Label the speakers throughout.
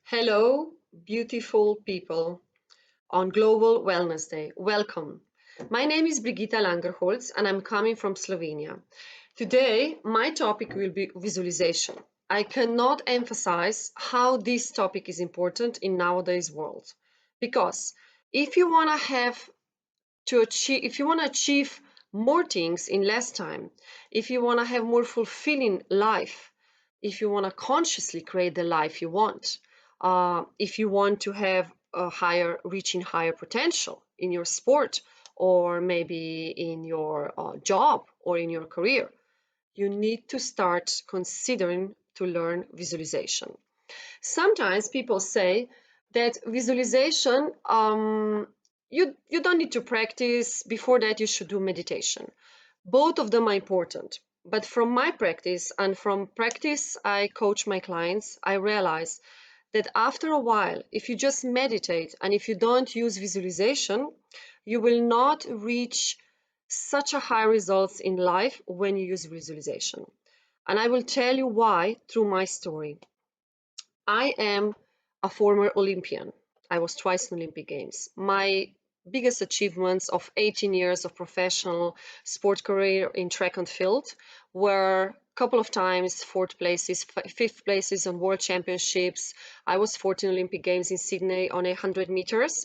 Speaker 1: Hello, beautiful people on Global Wellness Day. Welcome. My name is Brigitta Langerholz and I'm coming from Slovenia. Today, my topic will be visualization. I cannot emphasize how this topic is important in nowadays world because if you want to achieve more things in less time, if you want to have more fulfilling life, if you want to consciously create the life you want, if you want to have reaching higher potential in your sport or maybe in your job or in your career, you need to start considering to learn visualization. Sometimes people say that visualization, you don't need to practice. Before that, you should do meditation. Both of them are important. But from my practice and from practice I coach my clients, I realize that after a while, if you just meditate and if you don't use visualization, you will not reach such a high results in life when you use visualization. And I will tell you why through my story. I am a former Olympian. I was twice in Olympic Games. My biggest achievements of 18 years of professional sport career in track and field were a couple of times fourth places, fifth places on world championships. I was 14 Olympic Games in Sydney on 100 meters.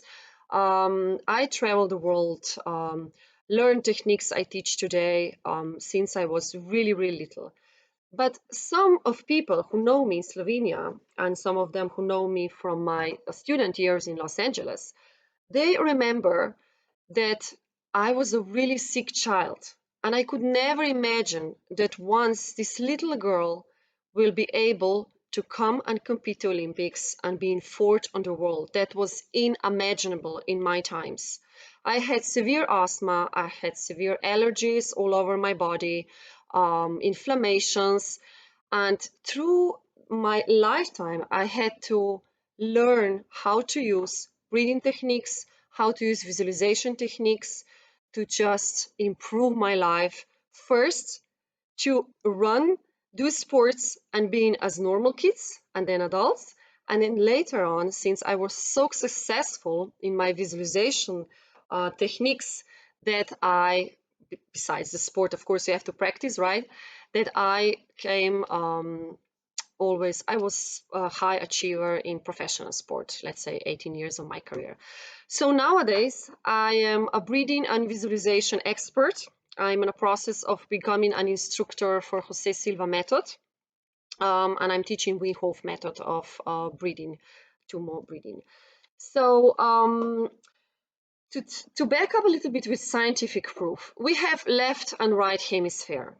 Speaker 1: I traveled the world, learned techniques I teach today since I was really, really little. But some of people who know me in Slovenia and some of them who know me from my student years in Los Angeles, they remember that I was a really sick child. And I could never imagine that once this little girl will be able to come and compete to Olympics and be in fourth on the world. That was unimaginable in my times. I had severe asthma, I had severe allergies all over my body, inflammations, and through my lifetime, I had to learn how to use breathing techniques, how to use visualization techniques to just improve my life. First, to run, do sports, and being as normal kids and then adults. And then later on, since I was so successful in my visualization techniques that besides the sport, of course, you have to practice, right? That I came always, I was a high achiever in professional sport, let's say 18 years of my career. So nowadays, I am a breathing and visualization expert. I'm in a process of becoming an instructor for Jose Silva method, and I'm teaching Wim Hof method of breathing, to more breathing. So to, to back up a little bit with scientific proof, we have left and right hemisphere.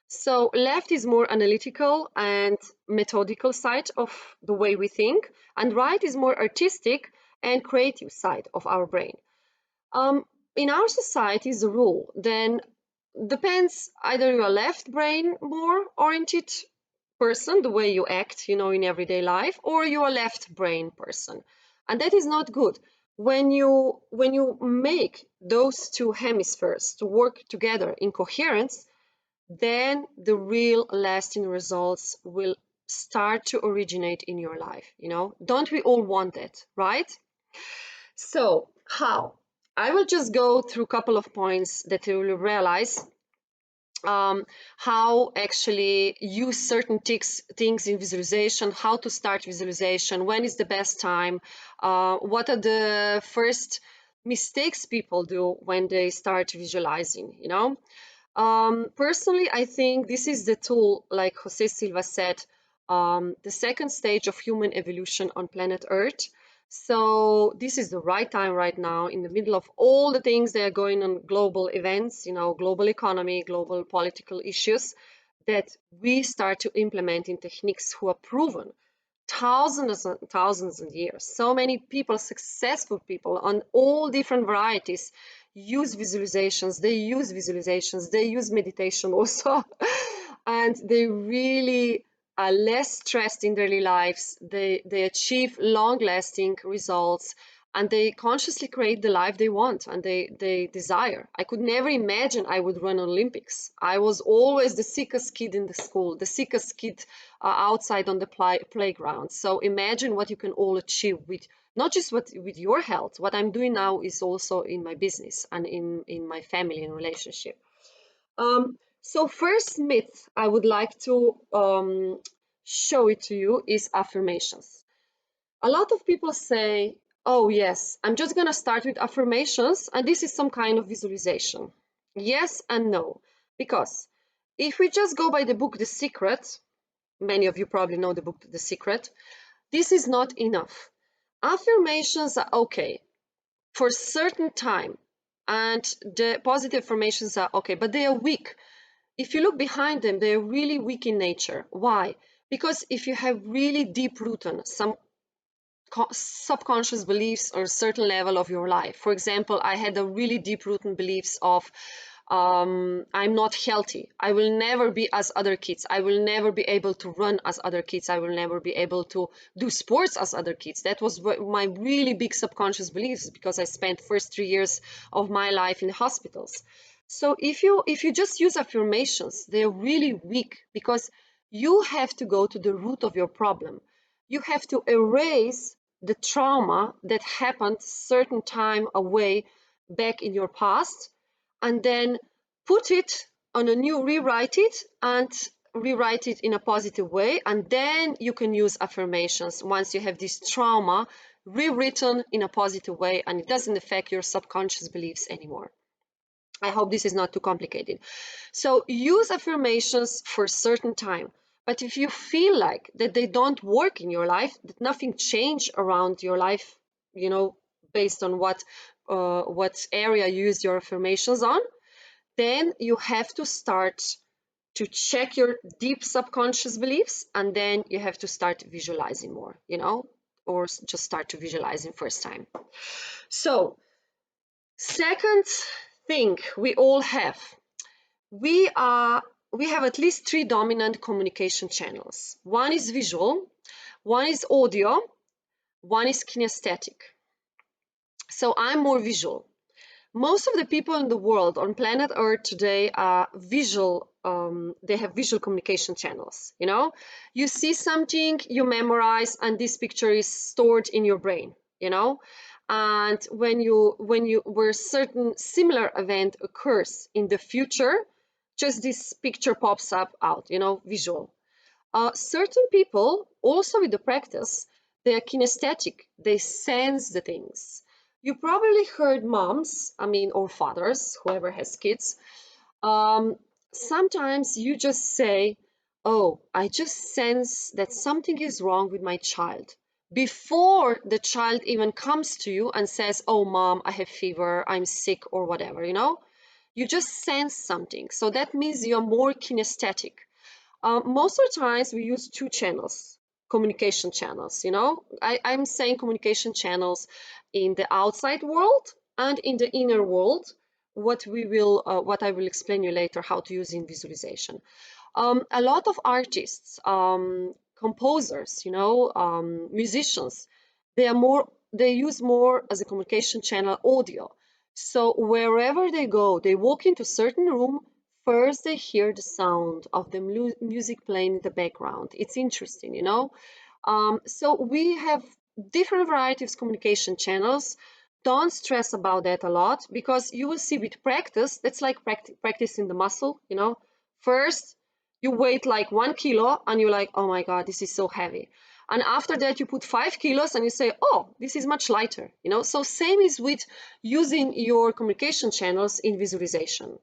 Speaker 1: So left is more analytical and methodical side of the way we think, and right is more artistic and creative side of our brain. In our society, is a rule. Then depends either you're a left brain more oriented person, the way you act, in everyday life, or you're a left brain person, and that is not good. When you make those two hemispheres to work together in coherence, then the real lasting results will start to originate in your life. Don't we all want that, right? So how? I will just go through a couple of points that you will realize how actually use certain things in visualization, how to start visualization, when is the best time, what are the first mistakes people do when they start visualizing. Personally, I think this is the tool, like Jose Silva said, the second stage of human evolution on planet Earth. So this is the right time right now, in the middle of all the things that are going on, global events, global economy, global political issues, that we start to implement in techniques who are proven thousands and thousands of years. So many people, successful people on all different varieties, use visualizations. They use meditation also, and they really are less stressed in daily lives. They achieve long-lasting results, and they consciously create the life they want and they desire. I could never imagine I would run Olympics. I was always the sickest kid in the school, the sickest kid outside on the playground. So imagine what you can all achieve with not just with your health. What I'm doing now is also in my business and in my family and relationship. So first myth I would like to show it to you is affirmations. A lot of people say, oh yes, I'm just going to start with affirmations and this is some kind of visualization. Yes and no, because if we just go by the book The Secret, many of you probably know the book The Secret, this is not enough. Affirmations are okay for a certain time, and the positive affirmations are okay, but they are weak. If you look behind them, they're really weak in nature. Why? Because if you have really deep rooted some subconscious beliefs or a certain level of your life. For example, I had a really deep rooted beliefs of I'm not healthy. I will never be as other kids. I will never be able to run as other kids. I will never be able to do sports as other kids. That was my really big subconscious beliefs because I spent first 3 years of my life in hospitals. So if you just use affirmations, they're really weak because you have to go to the root of your problem. You have to erase the trauma that happened certain time away back in your past, and then put it on a new, rewrite it and rewrite it in a positive way, and then you can use affirmations once you have this trauma rewritten in a positive way and it doesn't affect your subconscious beliefs anymore. I hope this is not too complicated. So use affirmations for a certain time. But if you feel like that they don't work in your life, that nothing changed around your life, based on what area you use your affirmations on, then you have to start to check your deep subconscious beliefs, and then you have to start visualizing more, or just start to visualizing first time. So second thing we all have, we have at least 3 dominant communication channels. One is visual, one is audio, one is kinesthetic. So I'm more visual. Most of the people in the world on planet Earth today are visual. They have visual communication channels. You see something, you memorize, and this picture is stored in your brain. And where certain similar event occurs in the future, just this picture pops up out. Visual. Certain people, also with the practice, they are kinesthetic. They sense the things. You probably heard moms, or fathers, whoever has kids. Sometimes you just say, oh, I just sense that something is wrong with my child, before the child even comes to you and says, oh, mom, I have fever, I'm sick, or whatever, You just sense something. So that means you're more kinesthetic. Most of the times we use 2 channels, communication channels, I'm saying communication channels in the outside world and in the inner world, what I will explain you later how to use in visualization. A lot of artists, composers, musicians, they use more as a communication channel audio. So wherever they go, they walk into a certain room. First, they hear the sound of the music playing in the background. It's interesting, So we have different varieties of communication channels. Don't stress about that a lot, because you will see with practice, that's like practicing the muscle, First, you weigh like 1 kilo and you're like, oh my God, this is so heavy. And after that, you put 5 kilos and you say, oh, this is much lighter, So same is with using your communication channels in visualization,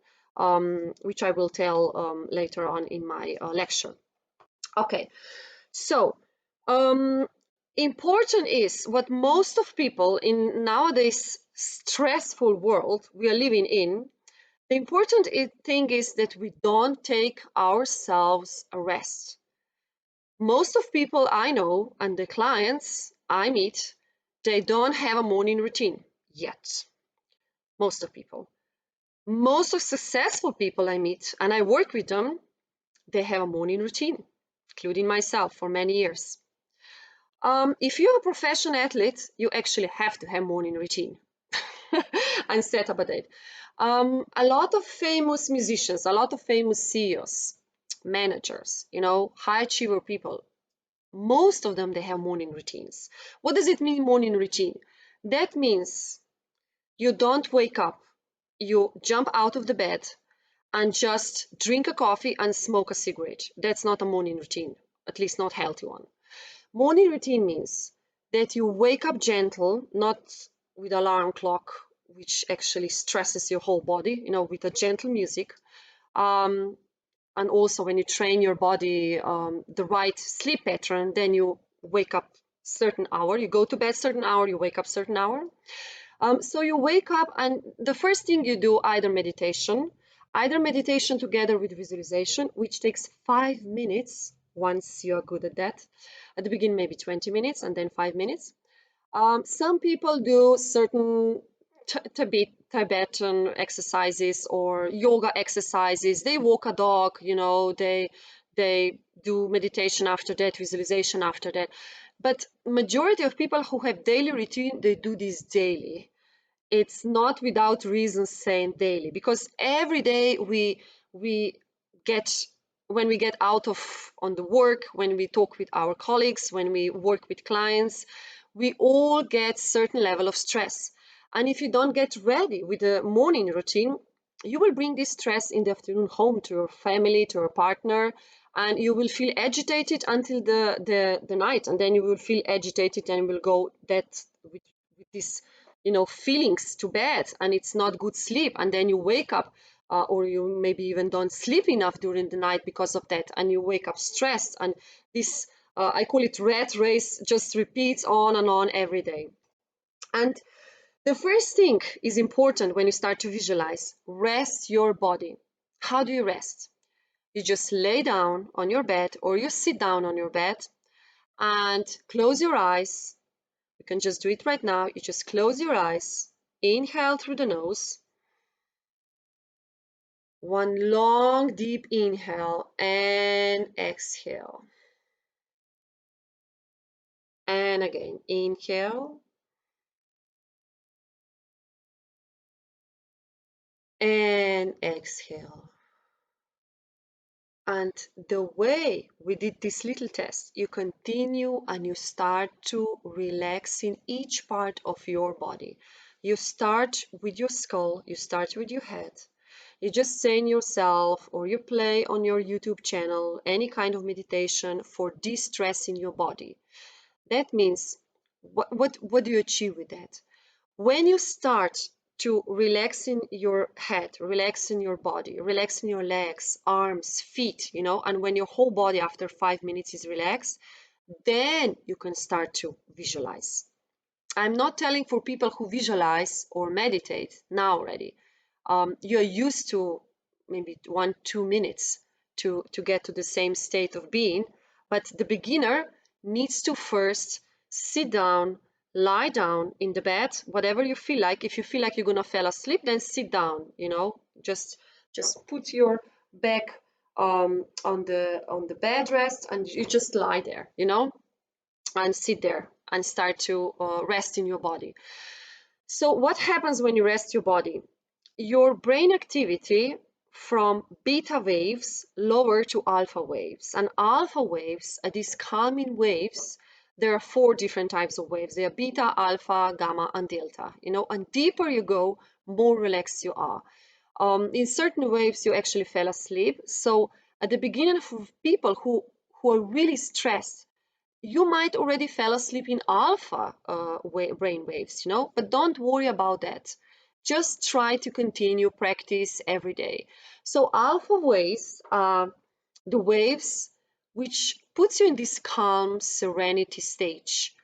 Speaker 1: which I will tell later on in my lecture. Okay, so important is what most of people in nowadays stressful world we are living in, the important thing is that we don't take ourselves a rest. Most of people I know and the clients I meet, they don't have a morning routine yet. Most of people. Most of successful people I meet and I work with them, they have a morning routine, including myself for many years. If you're a professional athlete, you actually have to have morning routine and set up a date. A lot of famous musicians, a lot of famous CEOs, managers, high achiever people, most of them, they have morning routines. What does it mean, morning routine? That means you don't wake up, you jump out of the bed and just drink a coffee and smoke a cigarette. That's not a morning routine, at least not a healthy one. Morning routine means that you wake up gentle, not with alarm clock, which actually stresses your whole body, with a gentle music. Um, and also when you train your body the right sleep pattern, then you wake up certain hour, you go to bed certain hour, you wake up certain hour. So you wake up and the first thing you do, either meditation together with visualization, which takes 5 minutes once you're good at that. At the beginning, maybe 20 minutes and then 5 minutes. Some people do certain Tibetan exercises or yoga exercises. They walk a dog, they do meditation after that, visualization after that. But majority of people who have daily routine, they do this daily. It's not without reason saying daily, because every day we get, when we get out of on the work, when we talk with our colleagues, when we work with clients, we all get certain level of stress. And if you don't get ready with a morning routine, you will bring this stress in the afternoon home to your family, to your partner, and you will feel agitated until the night, and then you will feel agitated and will go that with this feelings to bed, and it's not good sleep, and then you wake up, or you maybe even don't sleep enough during the night because of that, and you wake up stressed, and this I call it rat race, just repeats on and on every day. And the first thing is important when you start to visualize: rest your body. How do you rest? You just lay down on your bed, or you sit down on your bed and close your eyes. You can just do it right now. You just close your eyes, inhale through the nose, one long deep inhale, and exhale. And again, inhale and exhale. And the way we did this little test, you continue and you start to relax in each part of your body. You start with your skull, you start with your head. You just saying yourself, or you play on your YouTube channel any kind of meditation for de-stressing your body. That means, what do you achieve with that? When you start to relax in your head, relax in your body, relax in your legs, arms, feet, and when your whole body after 5 minutes is relaxed, then you can start to visualize. I'm not telling for people who visualize or meditate now already. You're used to maybe 1-2 minutes to get to the same state of being, but the beginner needs to first sit down, lie down in the bed, whatever you feel like. If you feel like you're gonna fall asleep, then sit down. Just put your back on the bed rest, and you just lie there, and sit there and start to rest in your body. So what happens when you rest your body? Your brain activity from beta waves lower to alpha waves. And alpha waves are these calming waves. There are 4 different types of waves. They are beta, alpha, gamma, and delta. And deeper you go, more relaxed you are. In certain waves, you actually fell asleep. So at the beginning, for people who are really stressed, you might already fell asleep in alpha brain waves, but don't worry about that. Just try to continue practice every day. So alpha waves are the waves which puts you in this calm serenity stage,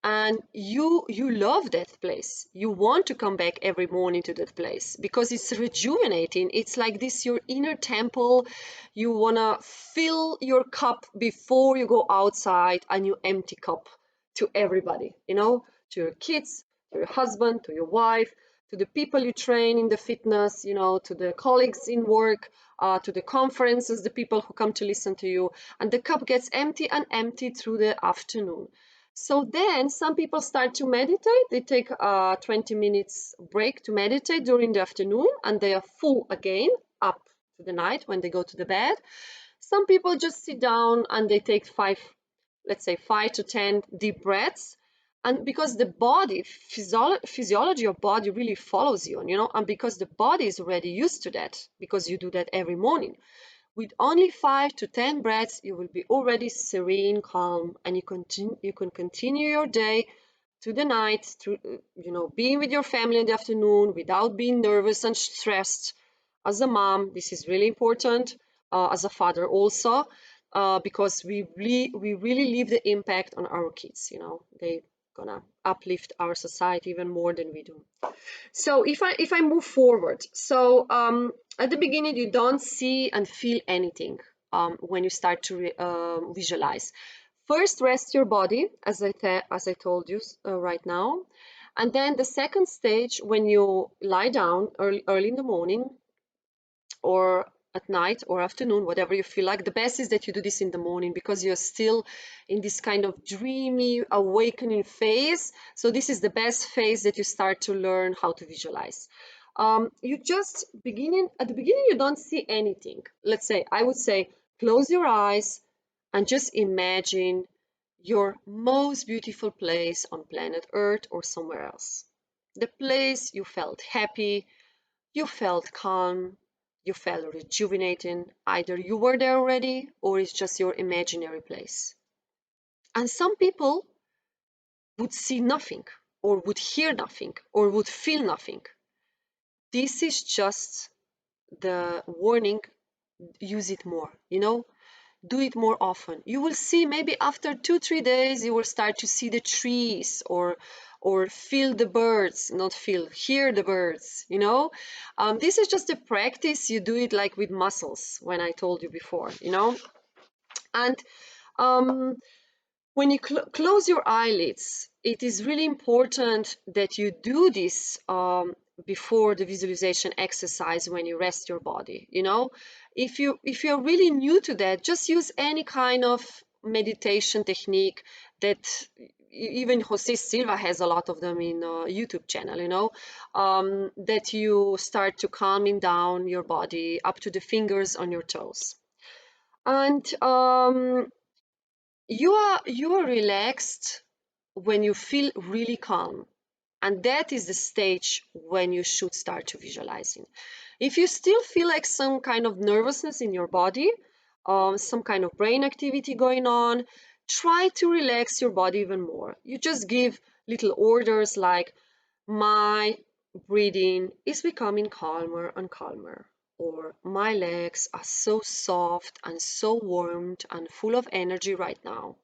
Speaker 1: and you love that place. You want to come back every morning to that place because it's rejuvenating. It's like this, your inner temple. You want to fill your cup before you go outside, and you empty cup to everybody, to your kids, to your husband, to your wife, to the people you train in the fitness, to the colleagues in work, to the conferences, the people who come to listen to you, and the cup gets empty and empty through the afternoon. So then some people start to meditate. They take a 20 minutes break to meditate during the afternoon, and they are full again up to the night when they go to the bed. Some people just sit down and they take let's say 5 to 10 deep breaths. And because the body, physiology of body really follows you, and because the body is already used to that, because you do that every morning. With only 5 to 10 breaths, you will be already serene, calm, and you can continue your day to the night, to being with your family in the afternoon without being nervous and stressed. As a mom, this is really important. As a father also, because we really leave the impact on our kids. They gonna uplift our society even more than we do. So if I move forward, so at the beginning you don't see and feel anything when you start to visualize. First, rest your body, as I told you right now, and then the second stage, when you lie down early in the morning or at night or afternoon, whatever you feel like. The best is that you do this in the morning because you're still in this kind of dreamy awakening phase. So this is the best phase that you start to learn how to visualize. You just at the beginning, you don't see anything. Let's say, I would say, close your eyes and just imagine your most beautiful place on planet Earth or somewhere else. The place you felt happy, you felt calm, you felt rejuvenating. Either you were there already or it's just your imaginary place. And some people would see nothing, or would hear nothing, or would feel nothing. This is just the warning. Use it more, do it more often. You will see, maybe after 2-3 days you will start to see the trees, or feel the birds, not feel, hear the birds. This is just a practice. You do it like with muscles, when I told you before. And um, when you close your eyelids, it is really important that you do this before the visualization exercise, when you rest your body. If you're really new to that, just use any kind of meditation technique that even Jose Silva has a lot of them in YouTube channel, that you start to calming down your body up to the fingers on your toes. And you are relaxed when you feel really calm, and that is the stage when you should start to visualizing. If you still feel like some kind of nervousness in your body, some kind of brain activity going on, try to relax your body even more. You just give little orders like, my breathing is becoming calmer and calmer, or my legs are so soft and so warmed and full of energy right now.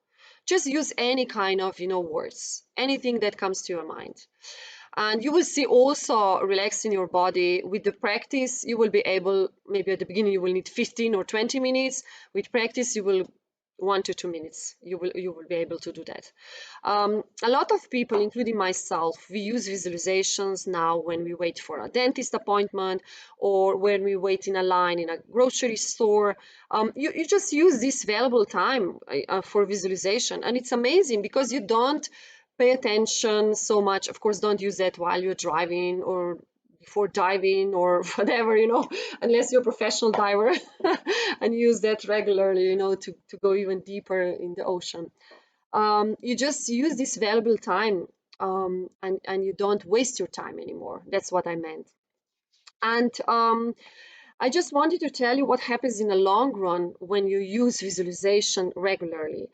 Speaker 1: Just use any kind of, words, anything that comes to your mind. And you will see also relaxing your body. With the practice, you will be able, maybe at the beginning you will need 15 or 20 minutes. With practice, you will 1 to 2 minutes. You will be able to do that. A lot of people, including myself, we use visualizations now when we wait for a dentist appointment, or when we wait in a line in a grocery store. You just use this valuable time for visualization, and it's amazing because you don't pay attention so much. Of course, don't use that while you're driving or before diving or whatever, unless you're a professional diver and use that regularly, to go even deeper in the ocean. You just use this valuable time, and you don't waste your time anymore. That's what I meant. And I just wanted to tell you what happens in the long run when you use visualization regularly.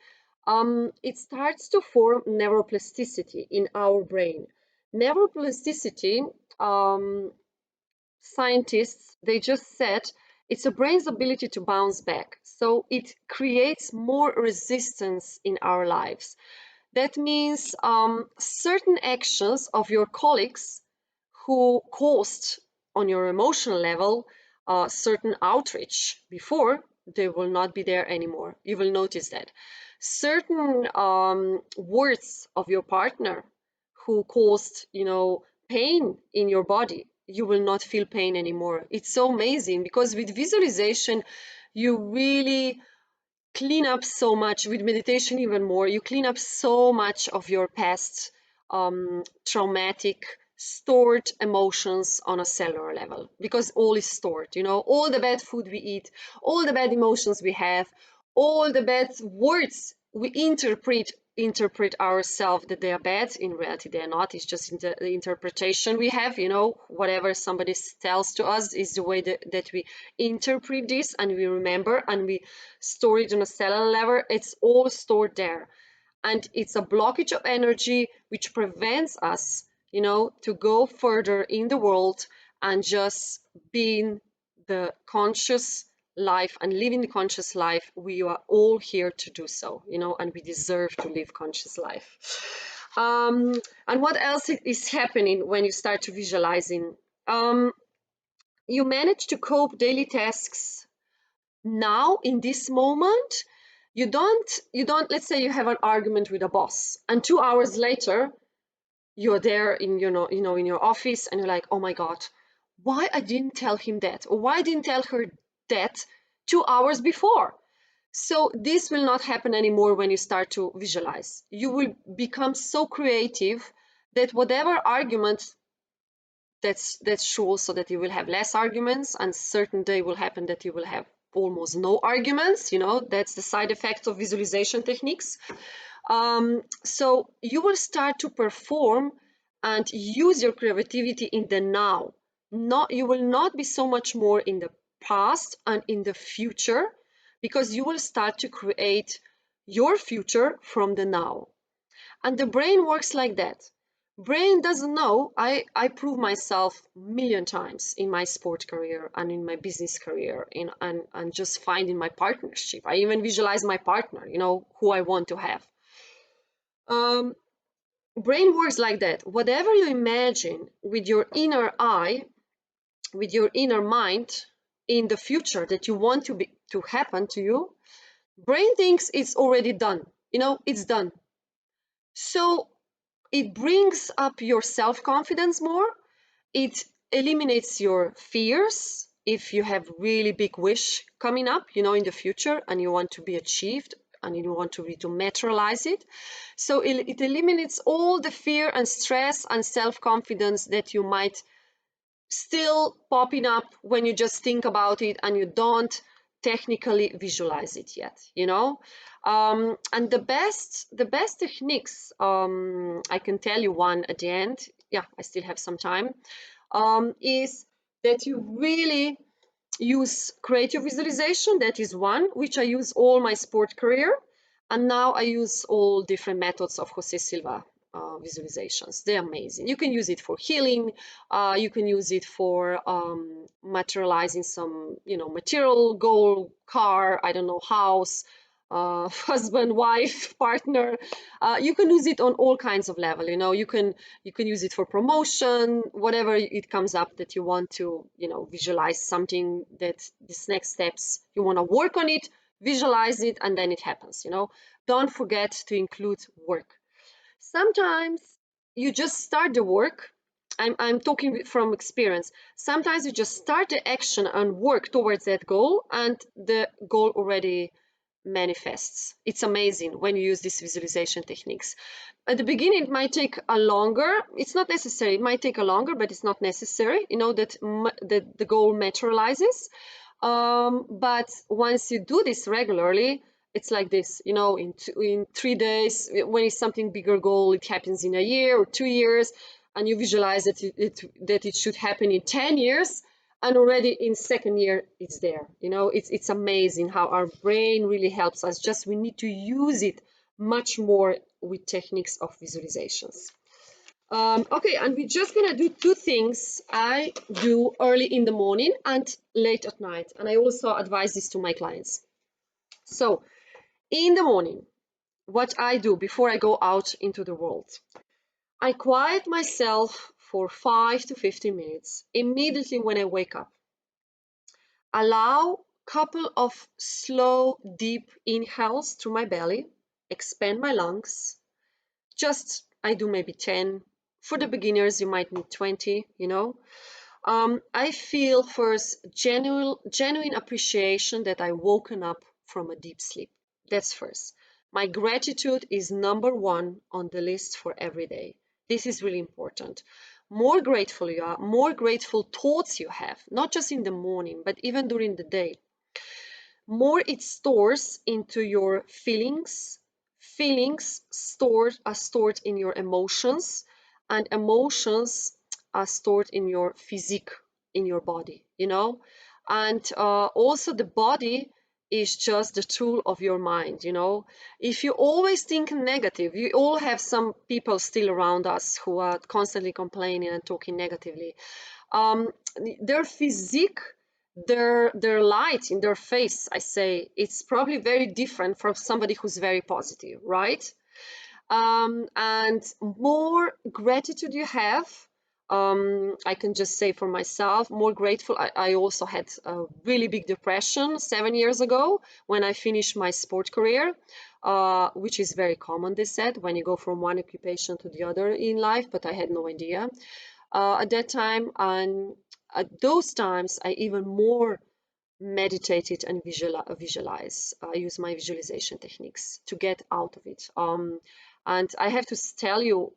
Speaker 1: It starts to form neuroplasticity in our brain. Neuroplasticity, scientists, they just said, it's a brain's ability to bounce back. So it creates more resistance in our lives. That means certain actions of your colleagues who caused on your emotional level certain outreach before, they will not be there anymore. You will notice that. Certain words of your partner who caused, pain in your body, you will not feel pain anymore. It's so amazing because with visualization, you really clean up so much with meditation, even more. You clean up so much of your past traumatic stored emotions on a cellular level, because all is stored, you know, all the bad food we eat, all the bad emotions we have, all the bad words we interpret ourselves that they are bad. In reality they are not. It's just the interpretation we have, you know. Whatever somebody tells to us is the way that we interpret this, and we remember, and we store it on a cellular level. It's all stored there, and it's a blockage of energy which prevents us, you know, to go further in the world and just being the conscious life and living the conscious life. We are all here to do so, you know, and we deserve to live conscious life. And what else is happening when you start to visualizing? You manage to cope daily tasks now in this moment. You don't, let's say you have an argument with a boss, and 2 hours later you're there in, in your office, and you're like, oh my god, why I didn't tell him that, or why I didn't tell her that 2 hours before. So this will not happen anymore. When you start to visualize, you will become so creative that whatever argument, that's true also, that you will have less arguments, and certain day will happen that you will have almost no arguments, you know. That's the side effect of visualization techniques. So you will start to perform and use your creativity in the now. You will not be so much more in the past and in the future, because you will start to create your future from the now. And the brain works like that. Brain doesn't know. I prove myself a million times in my sport career and in my business career, and just finding my partnership. I even visualize my partner, you know, who I want to have. Brain works like that. Whatever you imagine with your inner eye, with your inner mind, in the future that you want to happen to you, brain thinks it's already done. You know, it's done. So it brings up your self-confidence more. It eliminates your fears. If you have really big wish coming up, you know, in the future, and you want to be achieved, and you want to materialize it, so it eliminates all the fear and stress and self-confidence that you might still popping up when you just think about it and you don't technically visualize it yet, you know. And the best techniques, I can tell you one at the end. Yeah, I still have some time. Is that you really use creative visualization. That is one which I use all my sport career, and now I use all different methods of Jose Silva visualizations. They're amazing. You can use it for healing. You can use it for materializing some, you know, material goal, car, I don't know, house, husband, wife, partner. You can use it on all kinds of level. You know, you can use it for promotion, whatever it comes up that you want to, you know, visualize something, that this next steps you want to work on it, visualize it, and then it happens. You know, don't forget to include work. Sometimes you just start the work. I'm talking from experience. Sometimes you just start the action and work towards that goal, and the goal already manifests. It's amazing when you use these visualization techniques. At the beginning, it might take a longer. It's not necessary. It might take a longer, but it's not necessary. You know that the goal materializes. But once you do this regularly, it's like this. You know, in 3 days, when it's something bigger goal, it happens in a year or 2 years, and you visualize that it should happen in 10 years, and already in second year it's there. You know, it's amazing how our brain really helps us. Just we need to use it much more with techniques of visualizations. Okay, and we're just gonna do two things I do early in the morning and late at night, and I also advise this to my clients. So in the morning, what I do before I go out into the world, I quiet myself for 5 to 15 minutes immediately when I wake up. Allow a couple of slow, deep inhales through my belly, expand my lungs. Just, I do maybe 10. For the beginners, you might need 20, you know. I feel first genuine appreciation that I woken up from a deep sleep. That's first. My gratitude is number one on the list for every day. This is really important. More grateful you are, more grateful thoughts you have, not just in the morning, but even during the day, more it stores into your feelings. Feelings are stored in your emotions, and emotions are stored in your physique, in your body, and also the body is just the tool of your mind. If you always think negative, you all have some people still around us who are constantly complaining and talking negatively. um, their physique, their light in their face, I say, it's probably very different from somebody who's very positive, right? And more gratitude you have, I can just say for myself, more grateful. I also had a really big depression 7 years ago when I finished my sport career, which is very common, they said, when you go from one occupation to the other in life, but I had no idea at that time. And at those times, I even more meditated and visualize. I use my visualization techniques to get out of it. And I have to tell you,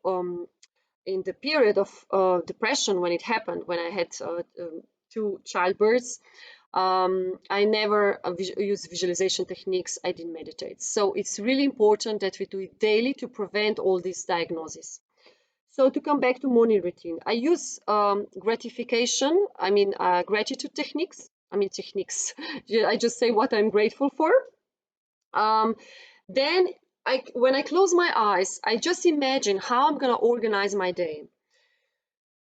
Speaker 1: in the period of depression when it happened, when I had two childbirths, I never use visualization techniques. I didn't meditate. So it's really important that we do it daily to prevent all these diagnoses. So to come back to morning routine, I use gratitude techniques. Techniques. I just say what I'm grateful for. Then when I close my eyes, I just imagine how I'm going to organize my day.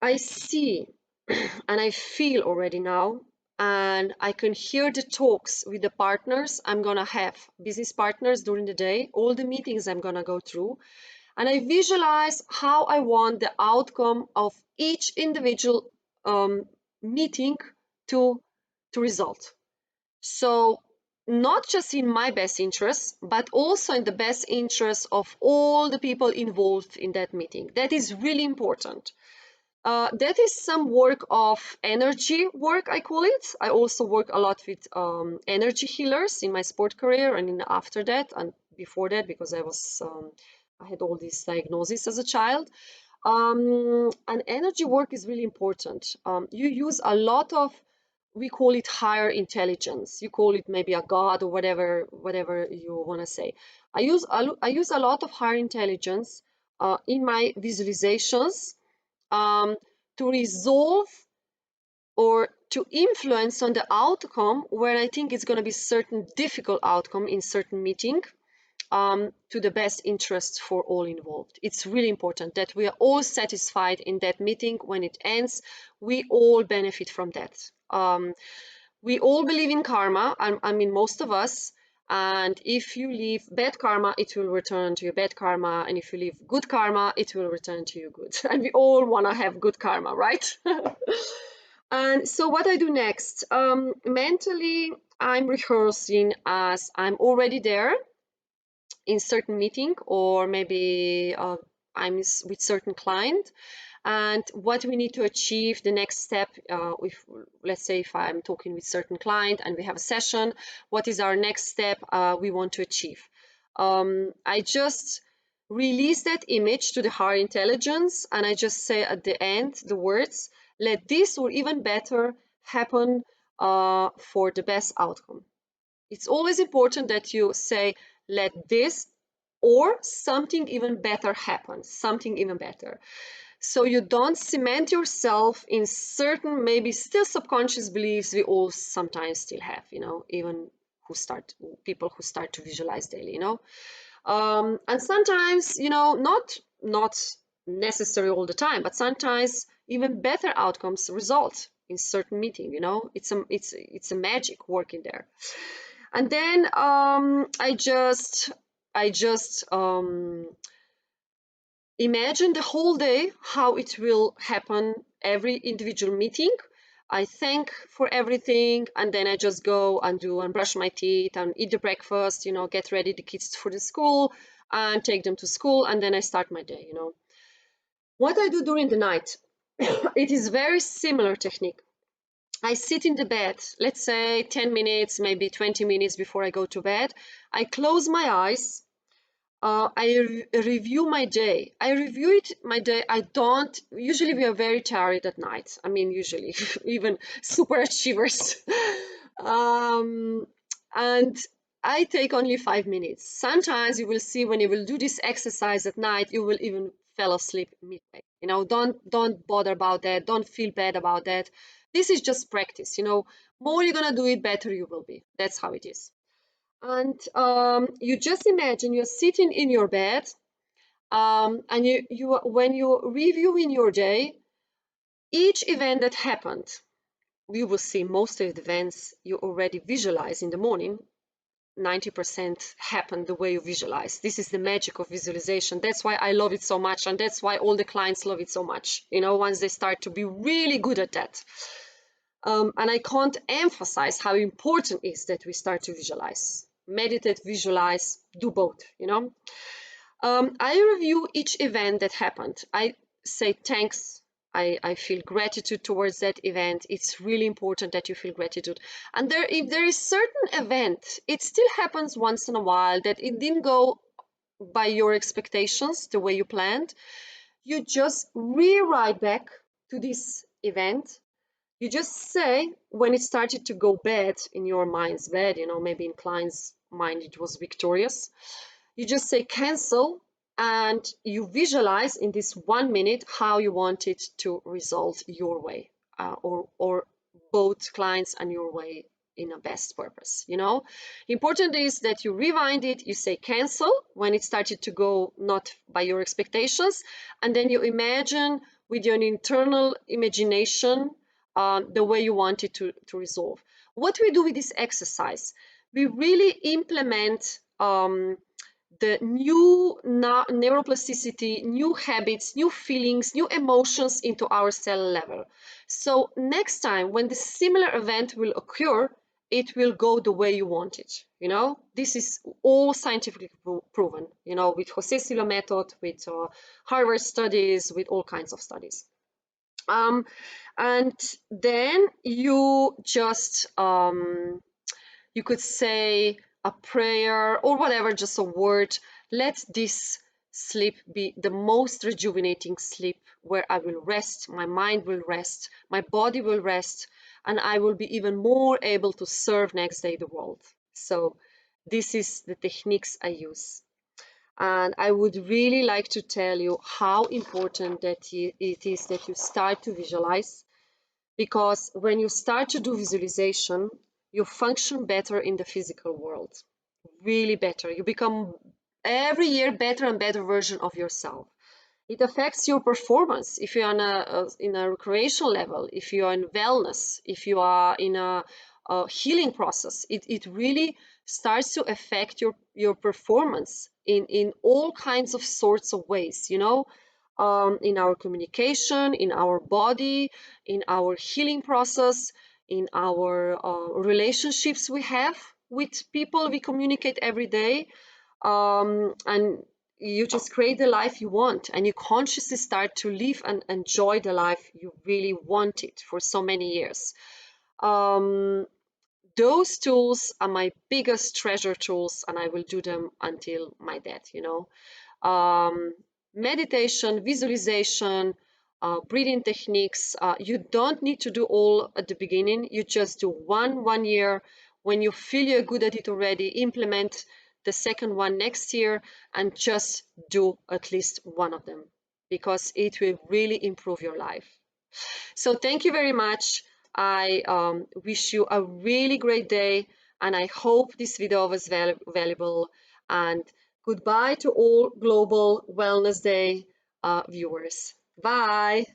Speaker 1: I see and I feel already now, and I can hear the talks with the partners I'm going to have, business partners during the day, all the meetings I'm going to go through. And I visualize how I want the outcome of each individual meeting to result. So not just in my best interest, but also in the best interest of all the people involved in that meeting. That is really important. That is some work of energy work, I call it. I also work a lot with energy healers in my sport career and after that and before that, because I had all these diagnoses as a child. And energy work is really important. You use a lot of, we call it higher intelligence. You call it maybe a god or whatever you want to say. I use a lot of higher intelligence in my visualizations, um, to resolve or to influence on the outcome where I think it's going to be certain difficult outcome in certain meeting, to the best interest for all involved. It's really important that we are all satisfied in that meeting. When it ends, we all benefit from that. We all believe in karma. Most of us. And if you leave bad karma, it will return to you bad karma. And if you leave good karma, it will return to you good. And we all want to have good karma, right? And so what I do next, mentally, I'm rehearsing as I'm already there in certain meeting, or maybe I'm with certain client, and what we need to achieve the next step. If let's say if I'm talking with certain client and we have a session, what is our next step we want to achieve? I just release that image to the higher intelligence, and I just say at the end the words, let this or even better happen for the best outcome. It's always important that you say, let this or something even better happen, something even better. So you don't cement yourself in certain, maybe still subconscious beliefs we all sometimes still have, even people who start to visualize daily, and sometimes, not necessary all the time, but sometimes even better outcomes result in certain meeting, it's a magic working there. And then I just imagine the whole day how it will happen, every individual meeting. I thank for everything, and then I just go and brush my teeth and eat the breakfast, get ready the kids for the school and take them to school, and then I start my day. What I do during the night, it is very similar technique. I sit in the bed, let's say 10 minutes, maybe 20 minutes before I go to bed. I close my eyes. I review my day. I review it my day. I don't usually, we are very tired at night. I mean, usually even super achievers. um, and I take only 5 minutes. Sometimes you will see when you will do this exercise at night, you will even fall asleep midway. You know, don't bother about that. Don't feel bad about that. This is just practice. You know, more you're gonna do it, better you will be. That's how it is. And you just imagine you're sitting in your bed, and you when you're reviewing your day, each event that happened, you will see most of the events you already visualize in the morning. 90% happen the way you visualize. This is the magic of visualization. That's why I love it so much, and that's why all the clients love it so much. You know, once they start to be really good at that. And I can't emphasize how important it is that we start to visualize. Meditate, visualize, do both, you know. I review each event that happened. I say thanks. I feel gratitude towards that event. It's really important that you feel gratitude. And if there is certain event, it still happens once in a while that it didn't go by your expectations, the way you planned, you just rewrite back to this event. You just say when it started to go bad in your mind's bad, you know, maybe in client's mind it was victorious. You just say cancel, and you visualize in this 1 minute how you want it to result your way, or both clients and your way in a best purpose. You know, important is that you rewind it, you say cancel when it started to go not by your expectations, and then you imagine with your internal imagination the way you want it to resolve. What we do with this exercise, we really implement the new neuroplasticity, new habits, new feelings, new emotions into our cell level. So next time when the similar event will occur, it will go the way you want it. You know, this is all scientifically proven, you know, with Jose Silva method, with Harvard studies, with all kinds of studies. And then you just you could say a prayer or whatever, just a word. Let this sleep be the most rejuvenating sleep, where I will rest, my mind will rest, my body will rest, and I will be even more able to serve next day the world. So this is the techniques I use. And I would really like to tell you how important that it is that you start to visualize, because when you start to do visualization, you function better in the physical world, really better. You become every year better and better version of yourself. It affects your performance if you're on in a recreational level, if you are in wellness, if you are in a healing process. It really starts to affect your performance in all kinds of sorts of ways, you know, in our communication, in our body, in our healing process, in our relationships we have with people we communicate every day. And you just create the life you want, and you consciously start to live and enjoy the life you really wanted for so many years. Those tools are my biggest treasure tools, and I will do them until my death, you know. Meditation, visualization, breathing techniques, you don't need to do all at the beginning. You just do one year. When you feel you're good at it already, implement the second one next year, and just do at least one of them, because it will really improve your life. So thank you very much. I wish you a really great day, and I hope this video was valuable. And goodbye to all Global Wellness Day viewers. Bye.